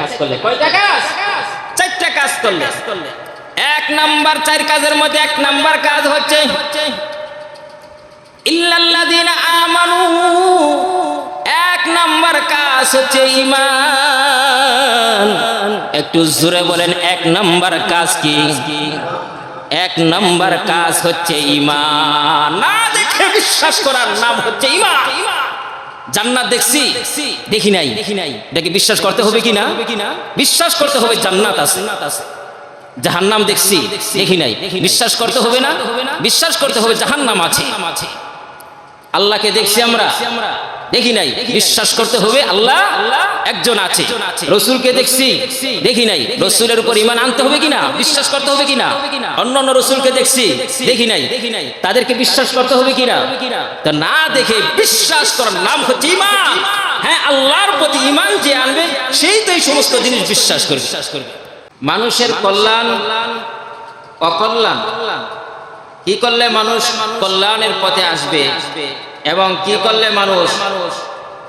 কাজ করলে, কয়টা কাজ? 4টা কাজ করলে। 1 নাম্বার 4 কাজের মধ্যে 1 নাম্বার কাজ হচ্ছে ইল্লাল্লাযীনা আমানু। 1 নাম্বার কাজ হচ্ছে ঈমান। একটু জোরে বলেন, 1 নাম্বার কাজ কি? 1 নাম্বার কাজ হচ্ছে ঈমান। না দেখে বিশ্বাস করার নাম হচ্ছে ঈমান। জান্নাত দেখছি, দেখি নাই, দেখে বিশ্বাস করতে হবে কি না? বিশ্বাস করতে হবে জান্নাত আছে। জাহান্নাম দেখছি, দেখি নাই, বিশ্বাস করতে হবে না? বিশ্বাস করতে হবে জাহান্নাম আছে। আল্লাহকে দেখছি আমরা, দেখি নাই, বিশ্বাস করতে হবে আল্লাহ একজন আছে। রসুলকে দেখছি, দেখি নাই, রসুলের উপর ঈমান আনতে হবে কিনা, বিশ্বাস করতে হবে কিনা? অন্যান্য রসুলকে দেখছি, দেখি নাই, তাদেরকে বিশ্বাস করতে হবে কিনা? তা না দেখে বিশ্বাস করার নাম হচ্ছে ঈমান। হ্যাঁ, আল্লাহর প্রতি ঈমান যে আনবে সেই তো এই সমস্ত জিনিস বিশ্বাস করবে। মানুষের কল্যাণ অকল্যাণ, কি করলে মানুষ কল্যাণের পথে আসবে এবং কি করলে মানুষ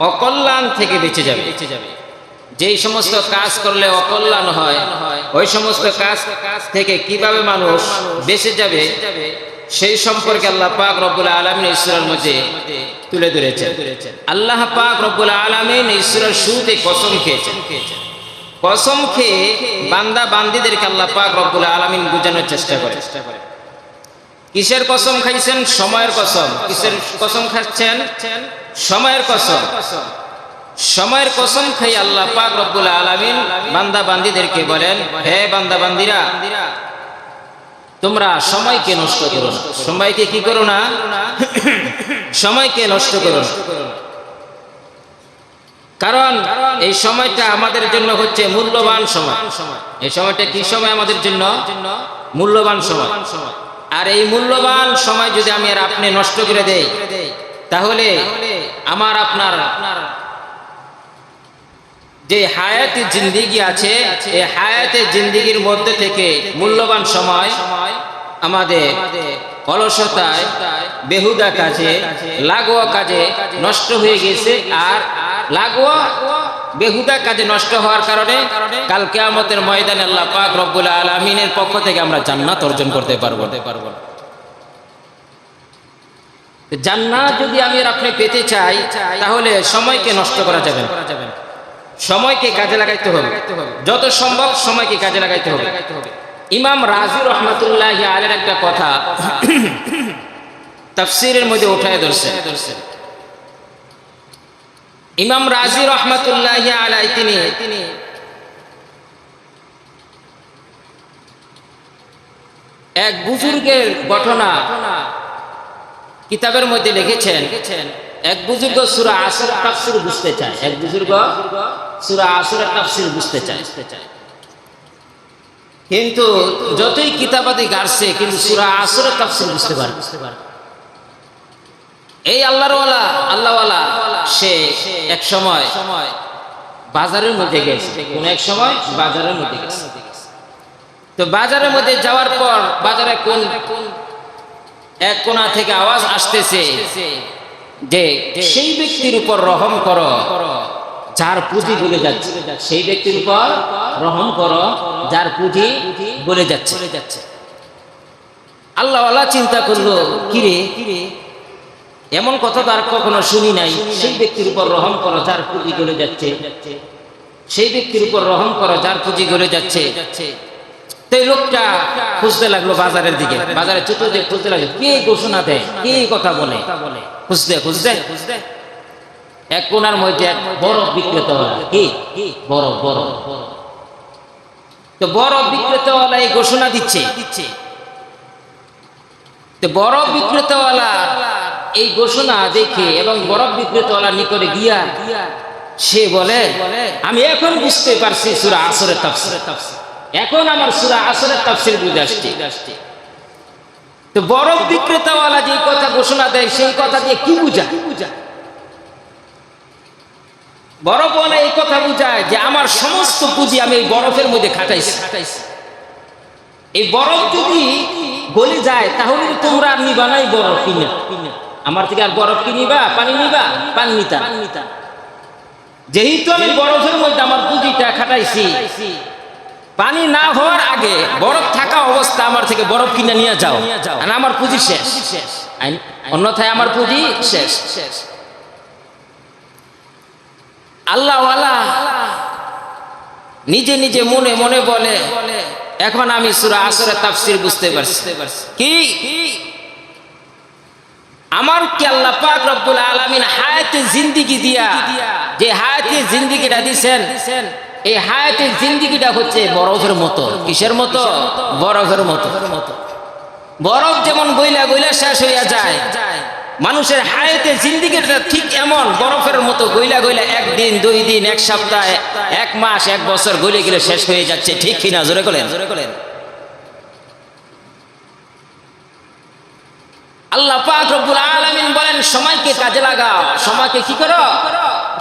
অকল্যাণ থেকে বেঁচে যাবে। যেই সমস্ত কাজ করলে অকল্যাণ হয়, ওই সমস্ত কাজ থেকে কিভাবে মানুষ বেঁচে যাবে সেই সম্পর্কে আল্লাহ পাক রব্বুল আলামিন সূরার মধ্যে তুলে ধরেছেন। আল্লাহ পাক রব্বুল আলামিন সূরার শুরুতে কসম খেয়েছেন। কসম খেয়ে বান্দা বান্দীদেরকে আল্লাহ পাক রব্বুল আলামিন বোঝানোর চেষ্টা করে। কিসের কসম খাইছেন? সময়ের কসম। কিসের কসম খাচ্ছেন? সময়ের কসম। সময়ের কসম খাই আল্লাহ পাক রব্বুল আলামিন বান্দা বান্দীদেরকে বলেন, হে বান্দা বান্দীরা, তোমরা সময়কে নষ্ট করো না। সময়কে কি করো না? সময়কে নষ্ট করো না। কারণ এই সময়টা আমাদের জন্য হচ্ছে মূল্যবান সময়। এই সময়টা কি সময়? আমাদের জন্য মূল্যবান সময়। আর এই মূল্যবান সময় যদি আমি আর আপনি নষ্ট করে দেই, তাহলে আমার আপনার যে হায়াতে জিন্দেগি আছে, এই হায়াতে জিন্দেগির মধ্যে থেকে মূল্যবান সময় আমাদের অলসতায়, বেহুদা কাজে, লাগোয়া কাজে নষ্ট হয়ে গেছে। আর লাগোয়া বেহুদা কাজে নষ্ট হওয়ার কারণে কাল কিয়ামতের ময়দানে আল্লাহ পাক রব্বুল আলামিনের পক্ষ থেকে আমরা জান্নাত অর্জন করতে পারবো। জান্নাত যদি আমি আর আপনি পেতে চাই, তাহলে সময়কে নষ্ট করা যাবে না। সময়কে কাজে লাগাইতে হবে, যত সম্ভব সময়কে কাজে লাগাইতে হবে। ইমাম রাজি রহমাতুল্লাহি আলাইহির একটা কথা তাফসীরের মধ্যে উঠায় ধরছে। ইমাম রাজি রহমাতুল্লাহি আলাইহি তিনি এক বুজুর্গের ঘটনা কিতাবের মধ্যে লিখেছেন। এক বুজুর্গ সূরা আসরের তাফসীর বুঝতে চায়, এক বুজুর্গ সূরা আসরের তাফসীর বুঝতে চায়, কিন্তু যতই কিতাবাদি গাড়ছে কিন্তু সূরা আসরের তাফসীর বুঝতে পারে। এই আল্লাহওয়ালা সে এক সময় বাজারের মধ্যে গেছে। কোন এক সময় বাজারের মধ্যে গেছে। তো বাজারের মধ্যে যাওয়ার পর বাজারে কোন এক কোণা থেকে আওয়াজ আসতেছে যে সেই ব্যক্তির উপর রহম করো যার পুঁজি গলে যাচ্ছে। সেই ব্যক্তির উপর রহম করো যার পুঁজি গলে যাচ্ছে। আল্লাহওয়ালা চিন্তা করলো, কিরে এমন কথা তো আর কখনো শুনি নাই। সেই ব্যক্তির উপর রহম করো যার পুঁজি গলে যাচ্ছে, সেই ব্যক্তির উপর রহম করো যার পুঁজি গলে যাচ্ছে। তো এই লোকটা খুঁজতে লাগলো বাজারের দিকে, বাজারে চতুর্দিকে খুঁজতে লাগলো, কে ঘোষণা দেয়, কে কথা বলে। খুঁজতে এক কোণার মধ্যে এক বরফ বিক্রেতাওয়ালা, কি বরফ তো বরফ বিক্রেতাওয়ালা এই ঘোষণা দিচ্ছে। তো বরফ বিক্রেতাওয়ালা এই ঘোষণা দেখে এবং বরফ বিক্রেতাওয়ালার নিকটে গিয়া সে বলে, আমি এখন বুঝতে পারছি সূরা আসরের তাফসীর। এখন আমার সূরা আসরের তাফসীর বুঝে আসছে। তো বরফ বিক্রেতাওয়ালা যে কথা ঘোষণা দেয় সেই কথা দিয়ে কি বুঝায়? বরফওয়ালা এই কথা বুঝায় যে আমার সমস্ত পুঁজি আমি এই বরফের মধ্যে খাটাইছি। এই বরফ যদি গলে যায় তাহলে তোমরা আর নিবা নাই বরফ কিনা, আমার থেকে আর বরফ কি নিবা? পানি নিবা? পানি নিতা। যেহেতু আমি বরফের মধ্যে আমার পুঁজিটা খাটাইছি, পানি না হওয়ার আগে বরফ থাকা অবস্থা আমার থেকে বরফ কিনে নিয়ে যাও, আর আমার পুঁজি শেষ, অন্যথায় আমার পুঁজি শেষ। আল্লাহওয়ালা নিজে নিজে মনে মনে বলে, এখন আমি সূরা আসরের তাফসীর বুঝতে পারছি। কি আমার কি আল্লাহ পাক রব্বুল আলামিন হায়াতে জিন্দেগি দিয়া, যে হায়াতে জিন্দেগিটা দিবেন, এই হায়াতে জিন্দেগিটা হচ্ছে বরফের মতো। কিসের মতো? বরফের মতো। বরফ যেমন গইলা গইলা শেষ হইয়া যায়, মানুষের হায়াতে জিন্দেগিটা ঠিক এমন বরফের মতো গইলা গইলা, একদিন, 2 দিন, 1 সপ্তাহ, 1 মাস, 1 বছর গলে গেলে শেষ হয়ে যাচ্ছে। ঠিক কিনা? জোরে বলেন। আল্লাহ পাক রব্বুল আলামিন বলেন, সময়কে কাজে লাগাও। সময়কে কি করো?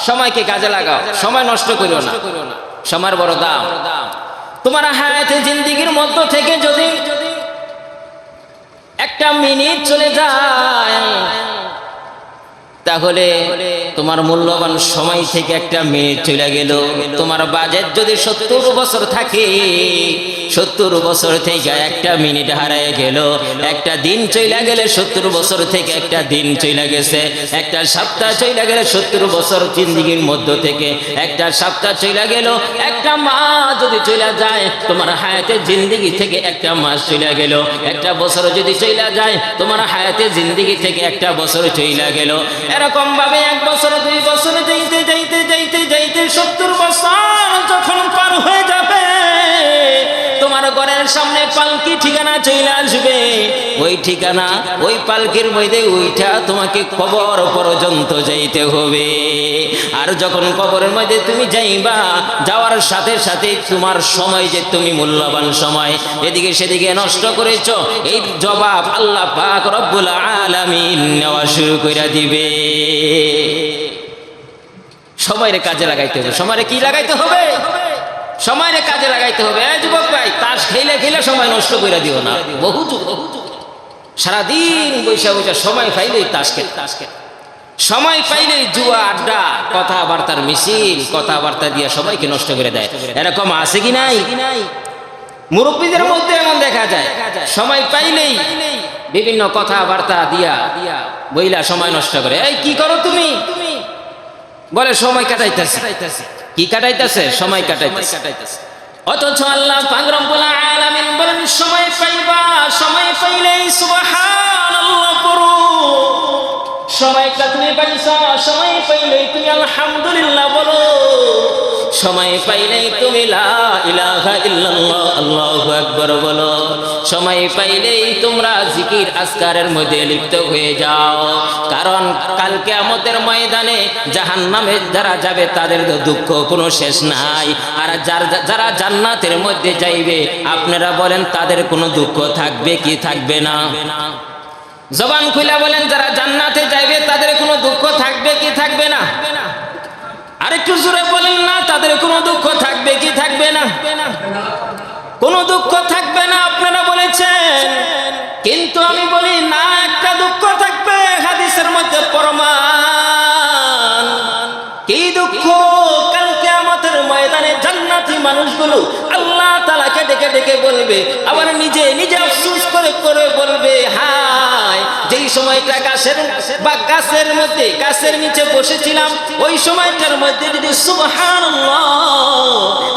সময়কে কাজে লাগাও, সময় নষ্ট করো না। সময়ের বড় দাম। তোমার হায়াতে জিন্দেগির মধ্য থেকে যদি 1 মিনিট চলে যায়, তাহলে তোমার মূল্যবান সময় থেকে 1 মিনিট চলে গেল। তোমার বাজেট যদি 70 বছর থাকে, 70 বছর থেকে 1 মিনিট হারিয়ে গেল। 1 দিন চলে গেলে 70 বছর থেকে 1 দিন চলে গেছে। 1 সপ্তাহ চলে গেলে 70 বছর জিন্দেগির মধ্য থেকে 1 সপ্তাহ চলে গেল। 1 মাস যদি চলে যায়, তোমার হায়াতের জিন্দেগি থেকে 1 মাস চলে গেল। 1 বছর যদি চলে যায়, তোমার হায়াতের জিন্দেগি থেকে 1 বছর চলে গেল। এরকম ভাবে 1 বছর, 2 বছর যাইতে যাইতে যাইতে যাইতে 70 বছর যখন পার হয়ে যাবে, তোমার ঘরের সামনে পালকি ঠিকানা চলে আসবে। ওই ঠিকানা, ওই পালকির মধ্যে উঠা তোমাকে কবর পর্যন্ত যাইতে হবে। আর যখন কবরের মধ্যে তুমি যাইবা, যাওয়ার সাথে সাথে তোমার সময়, যে তুমি মূল্যবান সময় এদিকে সেদিকে নষ্ট করেছ, এই জবাব আল্লাহ পাক রব্বুল আলামিন নেওয়া শুরু করে দিবে। সময়ের কাজে লাগাইতে হবে। সময়ের কি লাগাইতে হবে? সময়ের কাজে লাগাইতে হবে। যুবক ভাই, তাস খেলে খেলে সময় নষ্ট করে দিও না। বহু যুবক সারাদিন বৈশা বৈশা সময় পাইলেই তাস খেলে, সময় পাইলেই জুয়া, আড্ডা, কথাবার্তার মিছিল, কথাবার্তা দিয়ে সবাইকে নষ্ট করে দেয়। এরকম আছে কি নাই? মুরব্বীদের মধ্যে এমন দেখা যায়, সময় পাইলেই বিভিন্ন কথাবার্তা দিয়া বইলা সময় নষ্ট করে। এই কি করো তুমি? বলে সময় কাটাইতেছে। কি কাটাইতেছে? সময় কাটাইতেছে। অথচ আল্লাহ পাক রব্বুল আলামিন বলেন, সময় পাইবা, সময় পাইলেই সুবহানাল্লাহ পড়ো। সময়টা তুমি পাইছো, সময় পাইলেই তুমি আলহামদুলিল্লাহ বলো। সময় পাইলেই তুমি লা ইলাহা ইল্লাল্লাহ আল্লাহু আকবার বলো। সময় পাইলেই তোমরা জিকির আজকারের মধ্যে লিপ্ত হয়ে যাও। কারণ কাল কিয়ামতের ময়দানে জাহান্নামে যারা যাবে, তাদের দুঃখ কোনো শেষ নাই। আর যারা জান্নাতের মধ্যে যাইবে, আপনারা বলেন তাদের কোনো দুঃখ থাকবে কি থাকবে না? জবান খুলে বলেন, যারা জান্নাতে যাইবে তাদের কোনো দুঃখ থাকবে কি থাকবে না? আরেকটু জোরে বলেন না, তাদের কোনো দুঃখ থাকবে কি থাকবে না? কোনো দুঃখ থাকবে না আপনারা বলেছেন, কিন্তু আমি বলি না, একটা দুঃখ থাকবে। হাদিসের মধ্যে প্রমাণ। কি দুঃখ? কাল কিয়ামতের ময়দানে জান্নাতি মানুষগুলো আল্লাহ তাআলাকে ডেকে ডেকে বলবে, আবার নিজে নিজে আফসোস করে করে বলবে, হায়, যেই সময়টা গাছের মধ্যে, গাছের নিচে বসেছিলাম, ওই সময়টার মধ্যে যদি সুবহানাল্লাহ,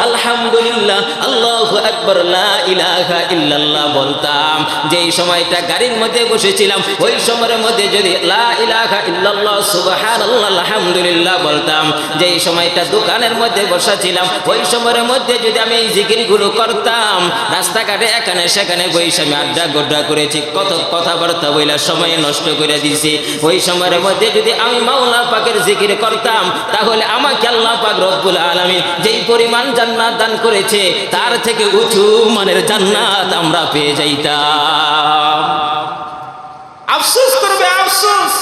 আলহামদুলিল্লাহ, আল্লাহু আকবার, লা ইলাহা ইল্লাল্লাহ বলতাম, যেই সময়টা গাড়ির মধ্যে বসেছিলাম, ওই সময়ের মধ্যে যদি লা ইলাহা ইল্লাল্লাহ, সুবহানাল্লাহ, আলহামদুলিল্লাহ বলতাম, যেই সময়টা দোকানের মধ্যে বসা ছিলাম, ওই সময়ের মধ্যে যদি আমি এই জিকিরগুলো করতাম, রাস্তাঘাটে এখানে সেখানে বসে আমি আড্ডা গোড্ডা করেছি, কত কথাবার্তা বইলা সময় নষ্ট করে দিয়েছি, ওই সময়ের মধ্যে যদি আমি মাওলা পাকের জিকির করতাম, তাহলে আমাকে আল্লাহ পাক রব্বুল আলামিন যেই পরিমাণ জান্নাত দান করেছে, তার থেকে উঁচু মানের জান্নাত আমরা পেয়ে যাইতাম। আফসোস করবে, আফসোস।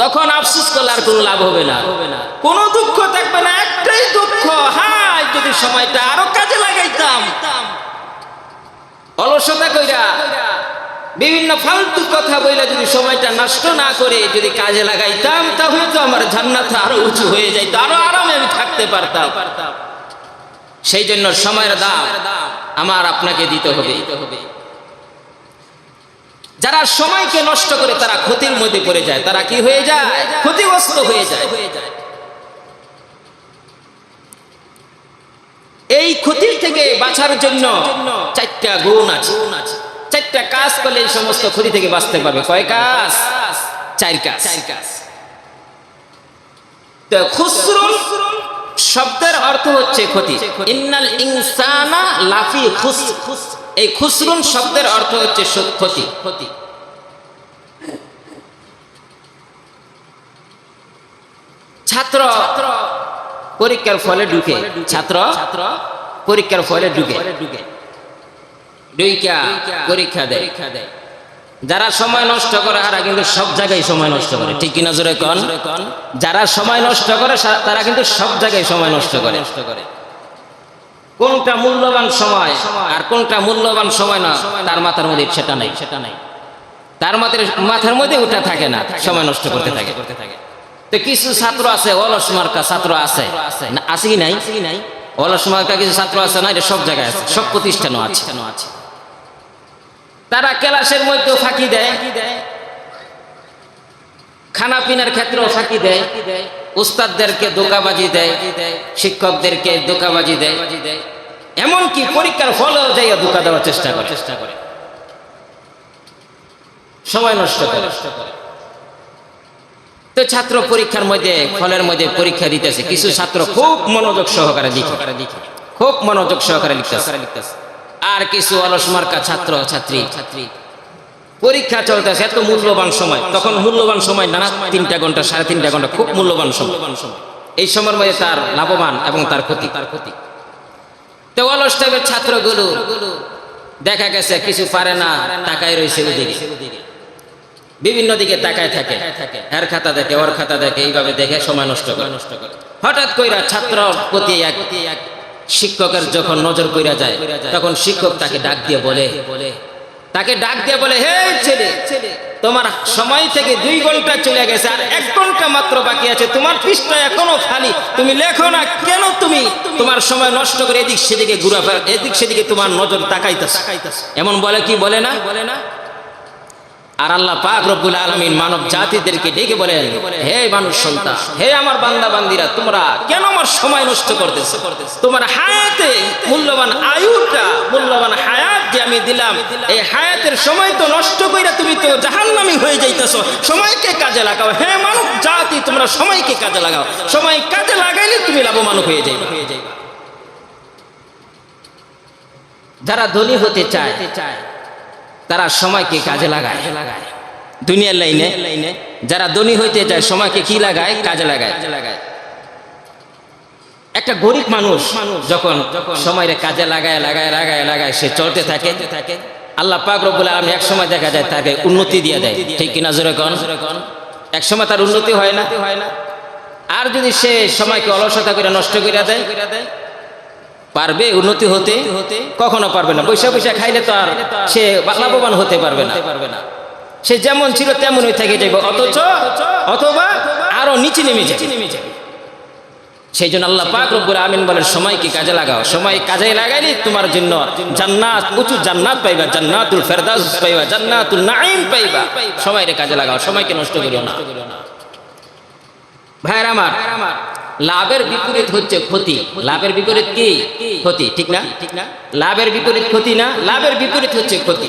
তখন আফসোস করলে আর কোনো লাভ হবে না, কোনো দুঃখ থাকবে না। একটাই দুঃখ, হায়, যদি সময়টা আরো কাজে লাগাইতাম। অলসতা কইরা বিভিন্ন ফালতু কথা বলে যদি সময়টা নষ্ট না করে যদি কাজে লাগাইতাম তাহলে তো আমার জান্নাত আরো উঁচু হয়ে যাইতো, আরো আরামে আমি থাকতে পারতাম। সেই জন্য সময়ের দাম আমার আপনাকে দিতে হবে। যারা সময়কে নষ্ট করে তারা ক্ষতির মধ্যে পড়ে যায়, তারা কি হয়ে যায়? ক্ষতিগ্রস্ত হয়ে যায়। এই ক্ষতির থেকে বাঁচার জন্য চারটা গুণ আছে, চারটা কাজ করলে এই সমস্ত ক্ষতি থেকে বাঁচতে পারবে। কয় কাজ? চার কাজ। তো খুসরুন শব্দের অর্থ হচ্ছে ক্ষতি। ইন্নাল ইনসানা লাফি খুসর, এই খুসরুন শব্দের অর্থ হচ্ছে ক্ষতি। ছাত্র পরীক্ষার ফলে ঢুকে, ছাত্র পরীক্ষার ফলে ঢুকে পরীক্ষা দেয়। যারা সময় নষ্ট করে তারা কিন্তু সব জায়গায় সময় নষ্ট করে, ঠিক কিনা জোরে কোন? যারা সময় নষ্ট করে তারা কিন্তু সব জায়গায় সময় নষ্ট করে। কোনটা মূল্যবান সময় আর কোনটা মূল্যবান সময় না তার মাথার মধ্যে সেটা নাই, তার মাথার মধ্যে ওটা থাকে না, সময় নষ্ট করতে থাকে। তো কিছু ছাত্র আছে অলস মার্কা ছাত্র আছে কি নাই? অলস মার্কা কিছু ছাত্র আছে না, এটা সব জায়গায় আছে, সব প্রতিষ্ঠানও আছে। তারা ক্লাসের মধ্যেও ফাঁকি দেয়, খানা পিনার ক্ষেত্রেও ফাঁকি দেয়, উস্তাদদেরকে ধোঁকাবাজি দেয়, শিক্ষকদেরকে ধোঁকাবাজি দেয়, এমনকি পরীক্ষার ফলেও যাইয়া ধোঁকা দেওয়ার চেষ্টা করে, সময় নষ্ট করে। তো ছাত্র পরীক্ষার মধ্যে ফলের মধ্যে পরীক্ষা দিতেছে, কিছু ছাত্র খুব মনোযোগ সহকারে লিখে, খুব মনোযোগ সহকারে লিখতেছে, আর কিছু অলস মার্কা ছাত্র ছাত্রী পরীক্ষা চলতেছে, এত মূল্যবান সময়, তখন মূল্যবান সময় না 3টা ঘন্টা 3.5 ঘন্টা খুব মূল্যবান সময়। এই সময়ের মধ্যে তার লাভবান এবং তার ক্ষতি। তো অলস টাইপের ছাত্রগুলো দেখা গেছে কিছু পারে না, তাকায় রয়েছে ওদিকে, বিভিন্ন দিকে তাকায় থাকে, এর খাতা দেখে ওর খাতা দেখে, এইভাবে দেখে সময় নষ্ট করে। হঠাৎ কইরা ছাত্র প্রতি এক শিক্ষকের যখন নজর কইরা যায়, তখন শিক্ষক তাকে ডাক দিয়ে বলে, হে ছেলে, তোমার সময় থেকে 2 ঘন্টা চলে গেছে, আর 1 ঘন্টা মাত্র বাকি আছে, তোমার পৃষ্ঠা এখনো খালি, তুমি লেখো না কেন? তুমি তোমার সময় নষ্ট করে এদিক সেদিকে এদিক সেদিকে তোমার নজর তাকাইতেছ। এমন বলে কি বলে না? আর আল্লাহ পাক রব্বুল আলামিন মানব জাতিদেরকে ডেকে বলেন, হে মানুষ সন্তান, হে আমার বান্দা বান্দিরা, তোমরা কেন আমার সময় নষ্ট করতেছো? তোমার হায়াতে মূল্যবান আয়ুটা, মূল্যবান হায়াত যে আমি দিলাম, এই হায়াতের সময় তো নষ্ট কইরা তুমি তো জাহান্নামী হয়ে যাইতেছো। সময়কে কাজে লাগাও, হে মানব জাতি, তোমরা সময়কে কাজে লাগাও। সময় কাজে লাগাইলে তুমি লাভবান হয়ে যাইবা। যারা ধনী হতে চায় তারা সময়কে কাজে লাগায় দুনিয়ার লাইনে। যারা ধনী হইতে চায় সময়কে কি লাগায়? কাজে লাগায়। একটা গরিব মানুষ যখন সময়ের কাজে লাগায় সে চলতে থাকে, আল্লাহ পাক রব্বুল আলামিন এক সময় দেখা যায় তাকে উন্নতি দিয়ে দেয়, ঠিক কিনা জোরে কোন? এক সময় তার উন্নতি হয় না। আর যদি সে সময়কে অলসতা করে নষ্ট করে দেয়, পারবে উন্নতি হতে? কখনো পারবে না। পয়সা খাইলে তো আর সে লাভবান হতে পারবে না। সে যেমন ছিল তেমনই থেকে যাবে, অথবা আরো নিচে নেমে যাবে। সেই জন্য আল্লাহ পাক রব্বুল আমিন বলেন, সময়কে কাজে লাগাও। সময় কাজে লাগাইলে তোমার জন্য জান্নাত, উঁচু জান্নাত পাইবা, জান্নাতুল ফেরদাউস পাইবা, জান্নাতুল নাঈম পাইবা। সময়ের কাজে লাগাও, সময়কে নষ্ট করিও না। ভাইরা আমার, লাভের বিপরীত হচ্ছে ক্ষতি। লাভের বিপরীত কি? ক্ষতি, ঠিক না? লাভের বিপরীত ক্ষতি না, লাভের বিপরীত হচ্ছে ক্ষতি।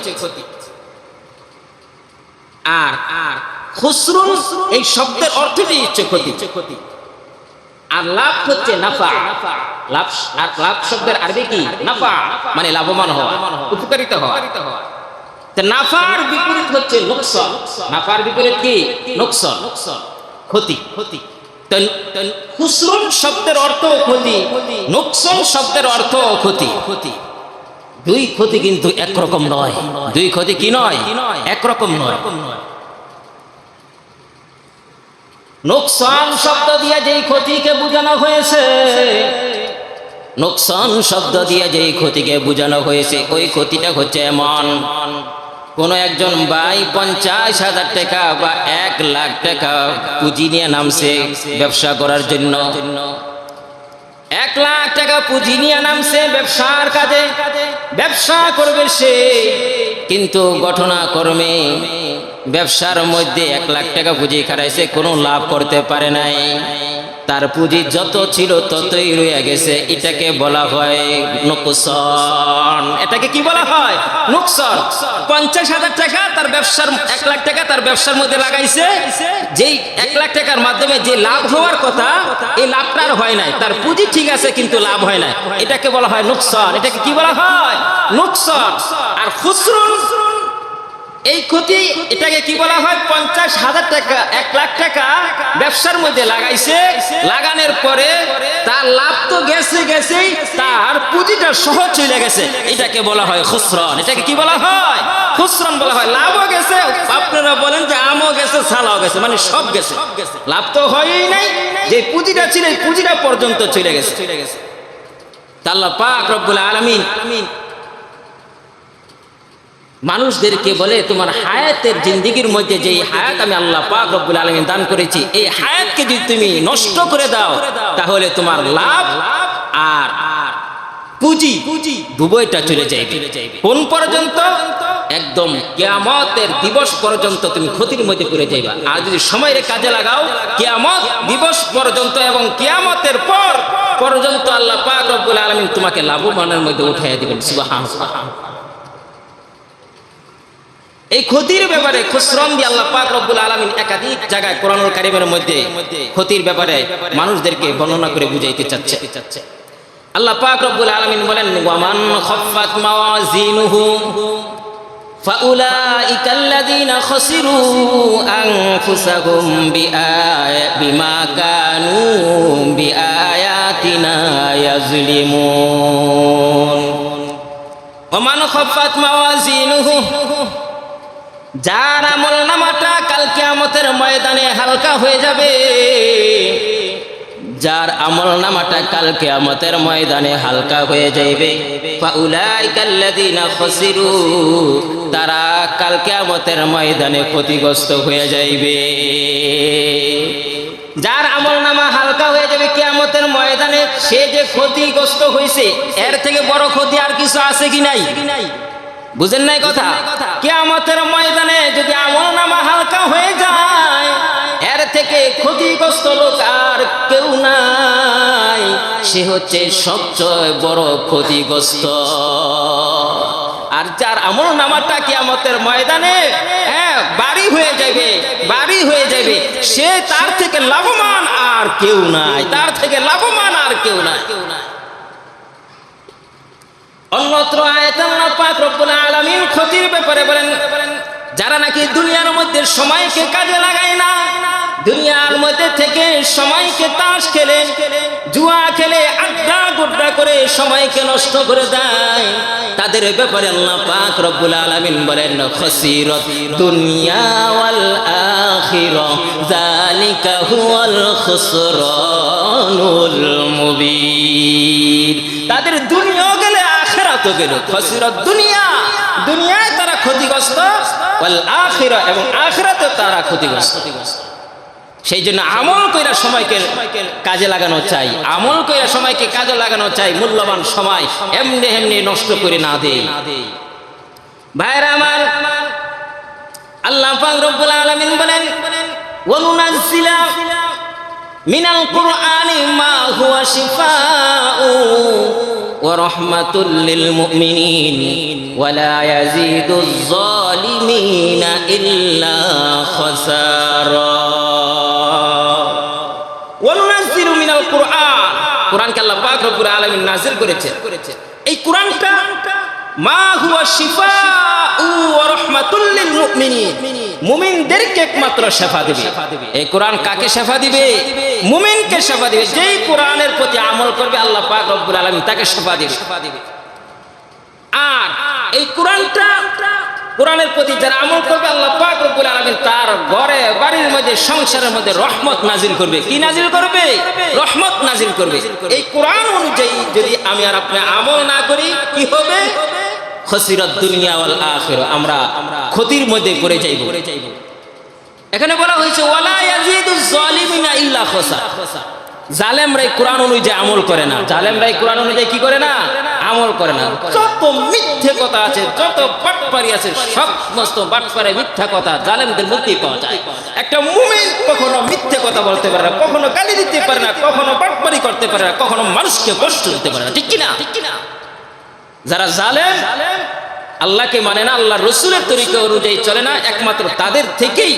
আর খুসরুন এই শব্দের অর্থটি হচ্ছে ক্ষতি, আর লাভ হচ্ছে নাফা। লাভ শব্দের আরবি কি? নাফা, মানে লাভবান হওয়া, উপকারিতা হওয়া। নাফার বিপরীত হচ্ছে নোকসান। নাফার বিপরীত কি? নোকসান, ক্ষতি। খুসরুন শব্দের অর্থ ক্ষতি, নোকসান শব্দের অর্থ ক্ষতি। দুই ক্ষতি কিন্তু একরকম নয়। দুই ক্ষতি কি নয়? একরকম নয়। নোকসান শব্দ দিয়ে যেই ক্ষতিকে বোঝানো হয়েছে, নোকসান শব্দ দিয়ে যেই ক্ষতিকে বোঝানো হয়েছে, ওই ক্ষতিটা হচ্ছে এমন কোনো একজন ভাই 50,000 টাকা বা 1 লাখ টাকা পুঁজি নিয়ে নামছে ব্যবসা করার জন্য, 1 লাখ টাকা পুঁজি নিয়ে নামছে ব্যবসার কাজে, ব্যবসা করবে সে, কিন্তু ঘটনাক্রমে ব্যবসার মধ্যে 1 লাখ টাকা পুঁজি খাটাইছে, কোনো লাভ করতে পারে নাই। তার পুঁজি যত ছিল ততই রয়ে গেছে। এটাকে বলা হয় নুকসান। এটাকে কি বলা হয়? নুকসান। 50,000 টাকা তার ব্যবসার, 1 লাখ টাকা তার ব্যবসার মধ্যে লাগাইছে, যেই 1 লাখ টাকার মাধ্যমে যে লাভ হওয়ার কথা এই লাভটা আর হয় নাই। তার পুঁজি ঠিক আছে কিন্তু লাভ হয় না, এটাকে বলা হয় নুকসান। এটাকে কি বলা হয়? নুকসান। আর খুসরুন, এই ক্ষতি, এটাকে কি বলা হয়? 50,000 টাকা 1 লাখ টাকা ব্যবসার মধ্যে লাগাইছে, লাগানোর পরে তার লাভ তো গেছেই, তার পুঁজিটা সহ চলে গেছে, এটাকে বলা হয় খুসরান। এটাকে কি বলা হয়? খুসরান বলা হয়। লাভও গেছে, আপনারা বলেন যে আমও গেছে, সালাও গেছে, মানে সব গেছে, লাভ তো হয়ই নাই, যে পুঁজিটা ছিল এই পুঁজিটা পর্যন্ত চলে গেছে। আল্লাহ পাক রব্বুল আলামিন মানুষদেরকে বলে, তোমার হায়াতের জিন্দেগির মধ্যে যে হায়াত আমি আল্লাহ পাক রব্বুল আলামিন দান করেছি, এই হায়াতকে যদি তুমি নষ্ট করে দাও তাহলে তোমার লাভ আর পুঁজি দুটোইটা চলে যাবে। কোন পর্যন্ত? একদম কিয়ামতের দিবস পর্যন্ত তুমি ক্ষতির মধ্যে পড়ে যাইবা। আর যদি সময়ের কাজে লাগাও, কিয়ামত দিবস পর্যন্ত এবং কিয়ামতের পর পর্যন্ত আল্লাহ পাক রব্বুল আলামিন তোমাকে লাভবানের মধ্যে উঠাইয়া দিবেন। সুবহানাল্লাহ। এই ক্ষতির ব্যাপারে খুসরান দিয়ে আল্লাহ পাক রব্বুল আলামিন একাধিক জায়গায় কোরআনুল কারীমের মধ্যে ক্ষতির ব্যাপারে মানুষদেরকে বর্ণনা করে বুঝাইতে চাচ্ছে। আল্লাহ পাক রব্বুল আলামিন বলেন, ওয়ামান খাফফাত মাওয়াজিনুহু ফাউলাইকাল্লাযীনা খাসিরু আনফুসাহুম বিমা কানু বিআয়াতিনা ইয়াজলিমুন। ওয়ামান খাফফাত মাওয়াজিনুহু, যার আমল নামাটা কাল কিয়ামতের ময়দানে হালকা হয়ে যাবে, যার আমল নামাটা কাল কিয়ামতের ময়দানে হালকা হয়ে যাবে, ফাউলাইকাল্লাযীনা খাসিরু, তারা কাল কিয়ামতের ময়দানে ক্ষতিগ্রস্ত হয়ে যাইবে। যার আমল নামা হালকা হয়ে যাবে কিয়ামতের ময়দানে, সে যে ক্ষতিগ্রস্ত হয়েছে এর থেকে বড় ক্ষতি আর কিছু আছে কি নাই? বুঝেন নাই কথা? কিয়ামতের ময়দানে যদি আমলনামা হালকা হয়ে যায়, এর থেকে ক্ষতিগ্রস্ত লোক আর কেউ নাই, সে হচ্ছে সবচেয়ে বড় ক্ষতিগ্রস্ত। আর যার আমলনামাটা কিয়ামতের ময়দানে বাড়ি হয়ে যাবে, সে তার থেকে লাভবান আর কেউ নাই, তার থেকে লাভবান আর কেউ নাই। অন্যত্র আয়াতে আল্লাহ পাক রব্বুল আলামিন ক্ষতির ব্যাপারে বলেন, যারা নাকি দুনিয়ার মধ্যে সময়কে কাজে লাগায় না, দুনিয়ার মধ্যে থেকে সময়কে তাস খেলে, জুয়া খেলে, আড্ডা গুড্ডা করে সময়কে নষ্ট করে দেয়, তাদের ব্যাপারে আল্লাহ পাক রব্বুল আলামিন বলেন, খাসিরাত দুনিয়া ওয়াল আখিরাহ যালিকা হুয়াল খুসরানুল মুবিন। তাদের দুনিয়াও গেলে আখিরাতও গেল। খাসিরাত দুনিয়া, দুনিয়ায় তারা ক্ষতিগ্রস্ত, ওয়াল আখিরাহ, এবং আখিরাতে তারা ক্ষতিগ্রস্ত। সেই জন্য আমল কইরা সময়কে কাজে লাগানো চাই, আমল কইরা সময়কে কাজে লাগানো চাই। মূল্যবান সময় এমনি এমনি নষ্ট করে না দেই। ভাইরা আমার, আল্লাহ পাক রব্বুল আলামিন বলেন, ওয়ানুনাজ্জিলু মিনাল কুরআনি মা হুয়া শিফাউ ওয়া রাহমাতুল লিল মুমিনিন ওয়া লা ইয়াজিদুজ যালিমিনা ইল্লা খাসারা। ওয়ানুনাজ্জিলু মিনাল কুরআন, কুরআনকে আল্লাহ পাক রব্বুল আলামিন নাযিল করেছেন। এই কুরআনটা মা হুয়া শিফাউ ওয়া রাহমাতুল লিল মুমিনিন, মুমিনদেরকে একমাত্র শিফা দিবে। এই কোরআন কাকে শিফা দিবে? মুমিনকে শিফা দিবে। যেই কোরআনের প্রতি আমল করবে আল্লাহ পাক রব্বুল আলামিন তাকে শিফা দিবে। আর এই কোরআনটা, কোরআনের প্রতি যারা আমল করবে আল্লাহ পাক রব্বুল আলামিন তার ঘরে, বাড়ির মধ্যে, সংসারের মধ্যে রহমত নাজিল করবে। কি নাজিল করবে? রহমত নাজিল করবে। এই কোরআন অনুযায়ী যদি আমি আর আপনি আমল না করি, কি হবে? খসিরাত দুনিয়া ওয়াল আখিরা, আমরা ক্ষতির মধ্যে পড়ে যাইব। এখানে বলা হয়েছে ওয়ালা ইয়াজিদুজ জালিমিনা ইল্লা খাসার। জালেমরাই কোরআন অনুযায়ী আমল করে না, জালেমরাই কোরআন অনুযায়ী কি করে না, আমল করে না। যত মিথ্যে কথা আছে, যত বাটপারি আছে, সমস্ত বাটপারে মিথ্যা কথা জালেমদের মধ্যেই পাওয়া যায়। একটা মুমিন কখনো মিথ্যে কথা বলতে পারে না, কখনো গালি দিতে পারে না, কখনো বাটপারি করতে পারে না, কখনো মানুষকে কষ্ট দিতে পারে না, ঠিক কি না? যারা জালেম, আল্লাহকে মানে না, আল্লাহ রসুলের তরিকা অনুযায়ী চলে না, একমাত্র তাদের থেকেই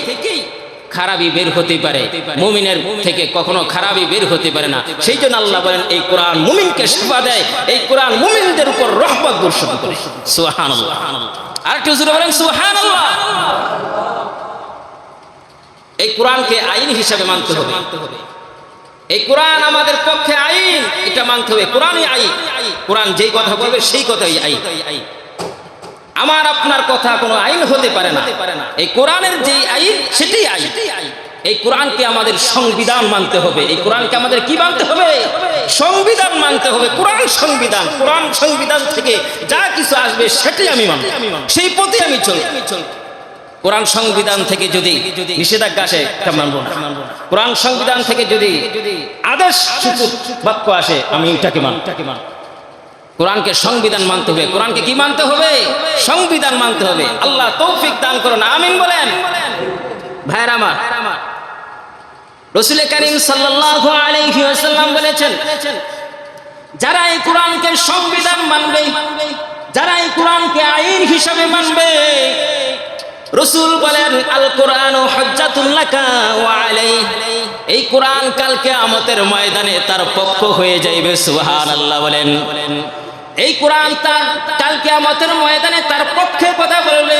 খারাপই বের হতে পারে, মুমিনের থেকে কখনো খারাপই বের হতে পারে না। সেই জন্য আল্লাহ বলেন এই কোরআন মুমিনকে শিফা দেয়, এই কোরআন মুমিনদের উপর রহমত বর্ষণ করে। সুবহানাল্লাহ। আরেকটু জোরে বলেন সুবহানাল্লাহ। এই কোরআনকে আইন হিসাবে মানতে হবে। এই কোরআন আমাদের পক্ষে আইন, এটা মানতে হবে। কোরআনই আইন, কোরআন যেই কথা বলবে সেই কথাই আইন। আমার আপনার কথা কোনো আইন হতে পারে না, এই কোরআনের যেই আইন সেটাই আইন। এই কোরআনকে আমাদের সংবিধান মানতে হবে। এই কোরআনকে আমাদের কি মানতে হবে? সংবিধান মানতে হবে। কোরআন সংবিধান, কোরআন সংবিধান থেকে যা কিছু আসবে সেটাই আমি মানব, সেই পথে আমি চলব। কোরআন সংবিধান থেকে যদি নিষেধাজ্ঞা আসে তা মানব না। কোরআন সংবিধান থেকে যদি আদেশ সূচক বাক্য আসে আমি এটাকে মানব। কোরআনকে সংবিধান মানতে হবে। কোরআনকে কি মানতে হবে? সংবিধান মানতে হবে। আল্লাহ তৌফিক দান করুন, আমিন বলেন। ভাইরা আমার, রাসূল করিম সাল্লাল্লাহু আলাইহি ওয়াসাল্লাম বলেছেন, যারা এই কোরআনকে সংবিধান মানবে, যারা এই কোরআনকে আইন হিসাবে মানবে, রাসূল বলেন আল কোরআনু হুজ্জাতুল লাকা ওয়া আলাইহি, এই কোরআন কাল কিয়ামতের ময়দানে তার পক্ষ হয়ে যাইবে। সুবহানাল্লাহ বলেন। এই কোরআন তার কাল কিয়ামতের ময়দানে তার পক্ষে কথা বলবে,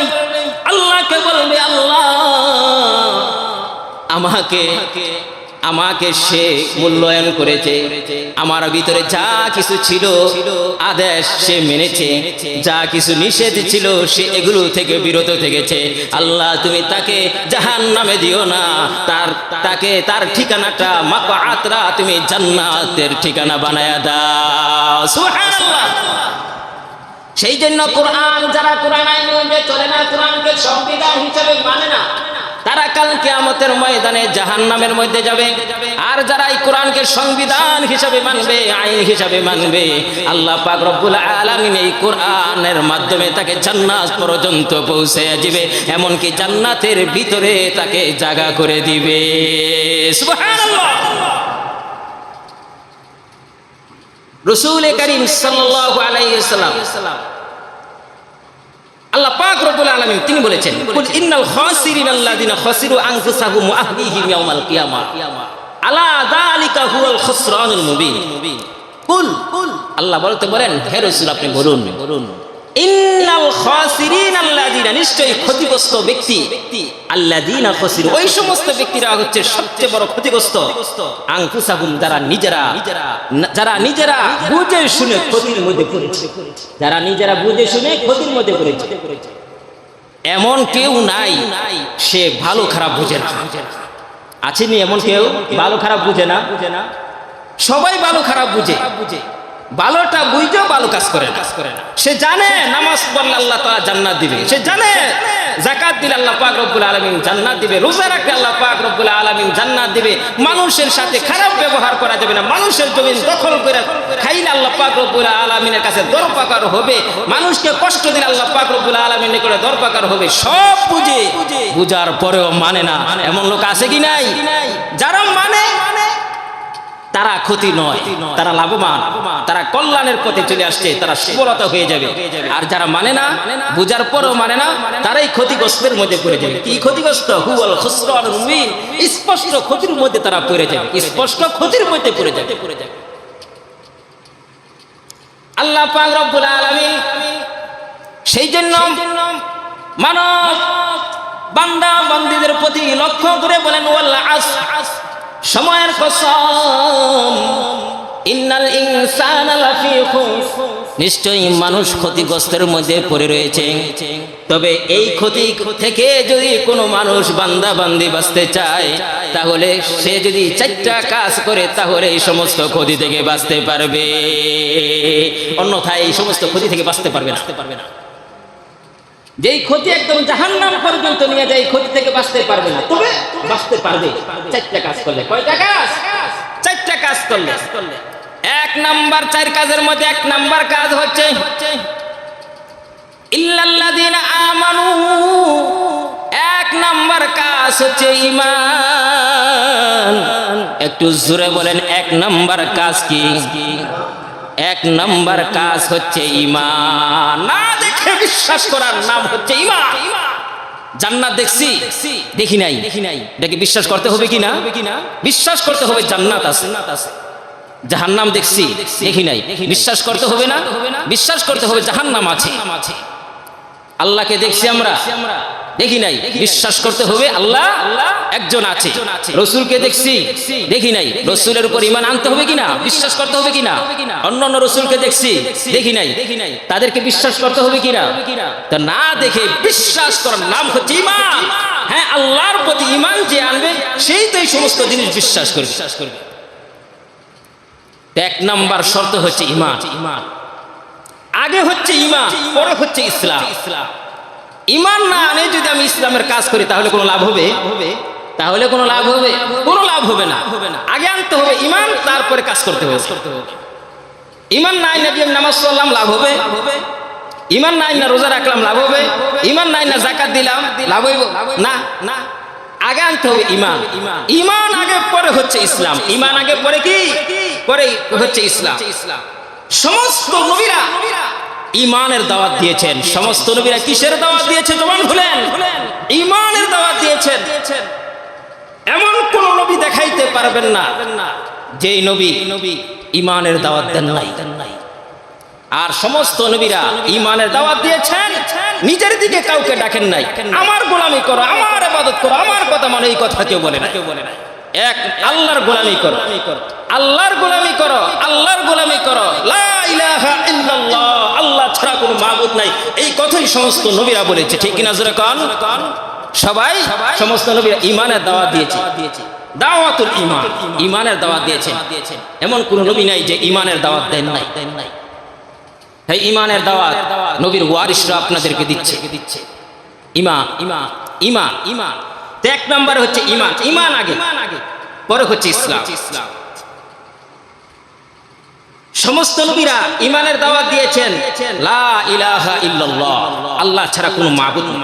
আল্লাহকে বলবে আল্লাহ আমাকে সে মূল্যায়ন করেছে, আমার ভিতরে যা কিছু ছিল আদেশ সে মেনেছে, যা কিছু নিষেধ ছিল সে এগুলো থেকে বিরত থেকেছে। আল্লাহ তুমি তাকে জাহান্নামে দিও না, তার ঠিকানাটা মাকআতরা তুমি জান্নাতের ঠিকানা বানায়া দাও। সুবহানাল্লাহ। সেই জন্য কোরআন, যারা কোরআন আইন অনুযায়ী চলে না, কোরআনকে সংবিধান হিসেবে মানে না, তারা কাল কিয়ামতের ময়দানে জাহান্নামের মধ্যে যাবে। আর যারা এই কোরআনকে সংবিধান হিসাবে মানবে, আইন হিসাবে মানবে, আল্লাহ পাক রব্বুল আলামিন এই কোরআনের মাধ্যমে তাকে জান্নাত পর্যন্ত পৌঁছে দিবে, এমনকি জান্নাতের ভিতরে তাকে জায়গা করে দিবে। সুবহানাল্লাহ। রাসূল করিম সাল্লাল্লাহু আলাইহি ওয়াসাল্লাম, আল্লাহ পাক রব্বুল আলামিন তিনি বলেছেন, কুল ইন্নাল খাসিরিনা আল্লাযিনা খাসিরু আনফুসাহুম ওয়া আহলিহিম ইয়াওমাল কিয়ামাহ আলা যালিকা হুয়াল খুসরানুল মুবিন। কুল, আল্লাহ বলতে বলেন হে রাসূল আপনি বলুন, ইন্নাল খাসিরিনা আল্লাযিনা, নিশ্চয়ই ক্ষতিগ্রস্ত ব্যক্তি, আল্লাযিনা খাসিরু, ওই সমস্ত ব্যক্তিরা হচ্ছে সবচেয়ে বড় ক্ষতিগ্রস্ত, আনফুসাহুম, যারা নিজেরা বুঝে শুনে ক্ষতির মধ্যে পড়েছে, যারা নিজেরা বুঝে শুনে ক্ষতির মধ্যে পড়েছে। এমন কেউ নাই সে ভালো খারাপ বুঝে না, আছেনি এমন কেউ ভালো খারাপ বুঝে না? সবাই ভালো খারাপ বুঝে, ভালোটা বুঝেও ভালো কাজ করে না। সে জানে নামাজ পড়লে আল্লাহ তাআলা জান্নাত দিবে, সে জানে যাকাত দিলে আল্লাহ পাক রব্বুল আলামিন জান্নাত দিবে, রোজা রাখলে আল্লাহ পাক রব্বুল আলামিন জান্নাত দিবে, মানুষের সাথে খারাপ ব্যবহার করা যাবে না, মানুষের জমিন দখল করে খাইলে আল্লাহ পাক রব্বুল আলামিনের কাছে দরপাকার হবে, মানুষকে কষ্ট দিলে আল্লাহ পাক রব্বুল আলামিনের কাছে দরপাকার হবে। সব বুঝে, বুঝার পরেও মানে না, এমন লোক আছে কি নাই? যারা মানে তারা ক্ষতি নয়, তারা লাভবান, তারা কল্যাণের পথে চলে আসছে, তারা সফলতা হয়ে যাবে। আর যারা মানে না, বুঝার পরও মানে না, তারাই ক্ষতিগ্রস্তের মধ্যে পড়ে যাবে। কি ক্ষতিগ্রস্ত? হুয়াল খুসরানুল মুবিন, স্পষ্ট ক্ষতির মধ্যে তারা পড়ে যাবে, স্পষ্ট ক্ষতির মধ্যে পড়ে যাবে। আল্লাহ পাক রব্বুল আলামিন সেই জন্য মানব বান্দা বান্দীদের প্রতি লক্ষ্য করে বলেন ওয়াল আসর, সময়ের কসম, ইন্নাল ইনসানা লাফি খুসর, নিশ্চয়ই মানুষ ক্ষতিগ্রস্তের মধ্যে পড়ে রয়েছে। তবে এই ক্ষতি থেকে যদি কোনো মানুষ বান্দা বান্দি বাঁচতে চায়, তাহলে সে যদি 4টা কাজ করে তাহলে এই সমস্ত ক্ষতি থেকে বাঁচতে পারবে, অন্যথায় এই সমস্ত ক্ষতি থেকে বাঁচতে পারবে না। যেই ক্ষতি একদম জাহান্নাম পর্যন্ত নিয়ে যায়, এই ক্ষতি থেকে বাঁচতে পারবে না, তবে বাঁচতে পারবে চারটা কাজ করলে। কয়টা কাজ? চারটা কাজ করলে। এক নাম্বার, চার কাজের মধ্যে এক নাম্বার কাজ হচ্ছে ইল্লাল্লাযীনা আমানু। এক নাম্বার কাজ হচ্ছে ঈমান। একটু জোরে বলেন, এক নাম্বার কাজ কি? এক নাম্বার কাজ হচ্ছে ঈমান। না দেখে বিশ্বাস করার নাম হচ্ছে ঈমান। জান্নাত দেখছি, দেখি নাই, দেখি বিশ্বাস করতে হবে কি না? বিশ্বাস করতে হবে জান্নাত আছে। জাহান্নাম দেখছি, দেখি নাই, বিশ্বাস করতে হবে না? বিশ্বাস করতে হবে জাহান্নাম আছে। আল্লাহকে দেখছি আমরা, দেখি নাই, বিশ্বাস করতে হবে আল্লাহ একজন আছে। রসুলকে দেখছি, দেখি নাই, রসুলের উপর ঈমান আনতে হবে কিনা? বিশ্বাস করতে হবে কিনা? অন্যান্য রসুলকে দেখছি, দেখি নাই, তাদেরকে বিশ্বাস করতে হবে কিনা? তা না দেখে বিশ্বাস করার নাম হচ্ছে ঈমান। হ্যাঁ, আল্লাহর প্রতি ঈমান যে আনবে সেই তো এই সমস্ত জিনিস বিশ্বাস করবে। এক নাম্বার শর্ত হচ্ছে ঈমান। আগে হচ্ছে ঈমান, পরে হচ্ছে ইসলাম। ঈমান না আনে যদি আমি ইসলামের কাজ করি তাহলে কোনো লাভ হবে? তাহলে কোনো লাভ হবে? কোনো লাভ হবে না। আগে আনতে হবে ঈমান, তারপরে কাজ করতে হবে। ঈমান নাই না দিয়ে নামাজ পড়লাম, লাভ হবে? ঈমান নাই না রোজা রাখলাম, লাভ হবে? ঈমান নাই না যাকাত দিলাম, লাভ হইব না? না, আগে আনতে হবে ঈমান। ঈমান আগে, পরে হচ্ছে ইসলাম। ঈমান আগে, পরে কি? পরে হচ্ছে ইসলাম। সমস্ত নবীরা ঈমানের দাওয়াত দিয়েছেন। সমস্ত নবীরা কিসের দাওয়াত দিয়েছেন? জবান খুলেন। ঈমানের দাওয়াত দিয়েছেন। এমন কোন নবী দেখাইতে পারবেন না যেই নবী ঈমানের দাওয়াত দেন নাই। আর সমস্ত নবীরা ঈমানের দাওয়াত দিয়েছেন, নিজের দিকে কাউকে ডাকেন নাই। আমার গোলামি করো, আমার ইবাদত করো, আমার কথা মানে, এই কথা কেউ বলে না। এক আল্লাহর গোলামি করো, আল্লাহর গোলামি করো, আল্লাহর গোলামি করো। লা ইলাহা ইল্লাল্লাহ, আল্লাহ ছাড়া কোনো মাবুদ নাই, এই কথাই সমস্ত নবীরা বলেছে। ঠিক কিনা জোরে কোন? সবাই, সমস্ত নবীরা ঈমানের দাওয়াত দিয়েছে। দাওয়াতুল ঈমান, ঈমানের দাওয়াত দিয়েছেন। এমন কোন নবী নাই যে ঈমানের দাওয়াত দেন নাই। এই ঈমানের দাওয়াত নবীর ওয়ারিসরা আপনাদেরকে দিচ্ছে। ঈমান, ঈমান, ঈমান, ঈমান। এক নাম্বার হচ্ছে ঈমান। ঈমান আগে, পরে হচ্ছে ইসলাম। সমস্ত নবীরা ঈমানের দাওয়াত দিয়েছেন, লা ইলাহা ইল্লাল্লাহ, আল্লাহ ছাড়া কোনো মাবুদ নেই।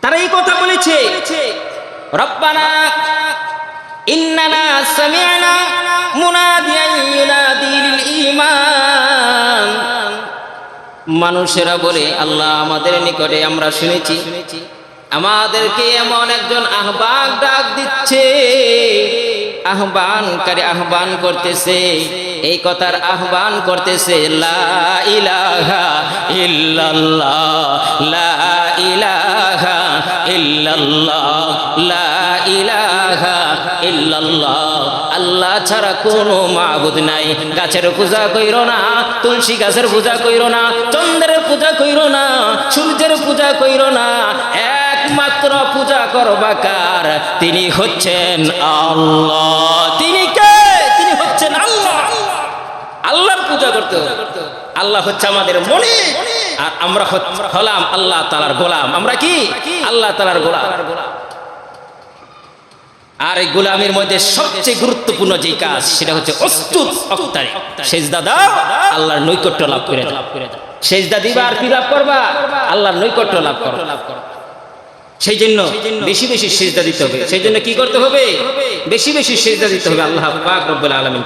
তারা এই কথা বলেছে, রব্বানা ইন্নানা সামি'না মুনাদিয়ান ইউনাদি লিল ঈমান। মানুষেরা বলে, আল্লাহ আমাদের নিকটে আমরা শুনেছি আমাদেরকে এমন একজন আহ্বান ডাক দিচ্ছে, আহ্বানকারী আহ্বান করতেছে, এই কথার আহ্বান করতেছে, লা ইলাহা ইল্লাল্লাহ, লা ইলাহা ইল্লাল্লাহ, লা ইলাহা ইল্লাল্লাহ। আল্লাহ ছাড়া কোনো মাবুদ নাই। গাছের পূজা কইরো না, তুলসী গাছের পূজা কইরো না, চন্দ্রের পূজা কইরো না, সূর্যের পূজা কইরো না। একমাত্র পূজা করবা কার? তিনি হচ্ছেন আল্লাহ। তিনি কে? তিনি হচ্ছেন আল্লাহ। আল্লাহর পূজা করতে হবে। আল্লাহ হচ্ছে আমাদের মনে, আর আমরা হলাম আল্লাহ তাআলার গোলাম। আমরা কি? আল্লাহ তাআলার গোলাম। আর এই গোলামের মধ্যে সবচেয়ে গুরুত্বপূর্ণ যে কাজ, সেটা হচ্ছে অস্তুত অক্তারে সেজদা দাও, আল্লাহর নৈকট্য লাভ করে দাও। সেজদা দিবা আর কি লাভ করবা? আল্লাহর নৈকট্য লাভ করো। সেই জন্য বেশি বেশি সিজদা দিতে হবে। সেই জন্য কি করতে হবে? বেশি বেশি সিজদা দিতে হবে আল্লাহ পাক রব্বুল আলামিন।